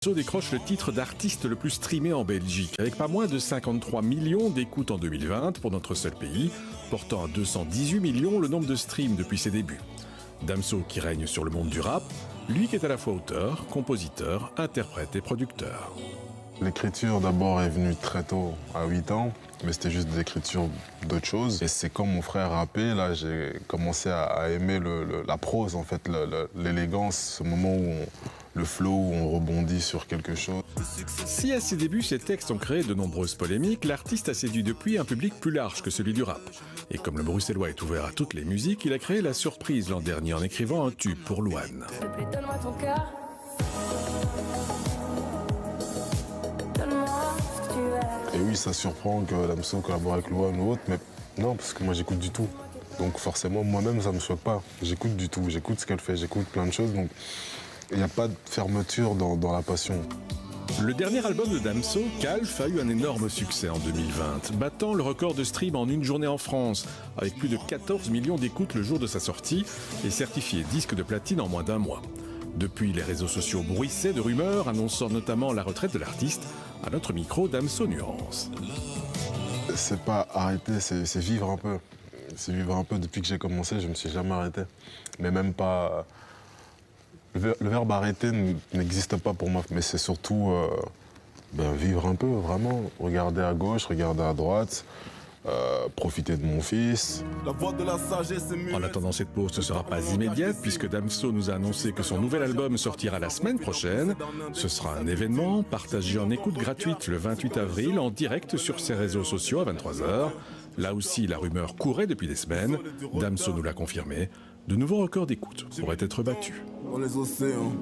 Damso décroche le titre d'artiste le plus streamé en Belgique, avec pas moins de 53 millions d'écoutes en 2020 pour notre seul pays, portant à 218 millions le nombre de streams depuis ses débuts. Damso qui règne sur le monde du rap, lui qui est à la fois auteur, compositeur, interprète et producteur. L'écriture d'abord est venue très tôt, à 8 ans, mais c'était juste de l'écriture d'autres choses. Et c'est comme mon frère rappait, là j'ai commencé à aimer la prose en fait, l'élégance, ce moment où le flow, où on rebondit sur quelque chose. Si à ses débuts ses textes ont créé de nombreuses polémiques, l'artiste a séduit depuis un public plus large que celui du rap. Et comme le bruxellois est ouvert à toutes les musiques, il a créé la surprise l'an dernier en écrivant un tube pour Louane. S'il te plaît, donne-moi ton cœur. Et oui, ça surprend que Damso collabore avec Louane ou autre, mais non, parce que moi j'écoute du tout. Donc forcément, moi-même, ça me choque pas. J'écoute du tout, j'écoute ce qu'elle fait, j'écoute plein de choses, donc il n'y a pas de fermeture dans la passion. Le dernier album de Damso, Calf, a eu un énorme succès en 2020, battant le record de stream en une journée en France, avec plus de 14 millions d'écoutes le jour de sa sortie et certifié disque de platine en moins d'un mois. Depuis, les réseaux sociaux bruissaient de rumeurs annonçant notamment la retraite de l'artiste. À notre micro, Damso nuance. C'est pas arrêter, c'est vivre un peu. C'est vivre un peu. Depuis que j'ai commencé, je me suis jamais arrêté. Mais même pas... Le verbe arrêter n'existe pas pour moi, mais c'est surtout vivre un peu, vraiment. Regarder à gauche, regarder à droite, profiter de mon fils. La voix de la sagesse est muette. En attendant, cette pause ne sera pas immédiate puisque Damso nous a annoncé que son nouvel album sortira la semaine prochaine. Ce sera un événement partagé en écoute gratuite le 28 avril en direct sur ses réseaux sociaux à 23h. Là aussi, la rumeur courait depuis des semaines. Damso nous l'a confirmé. De nouveaux records d'écoute pourraient être battus. Dans les océans.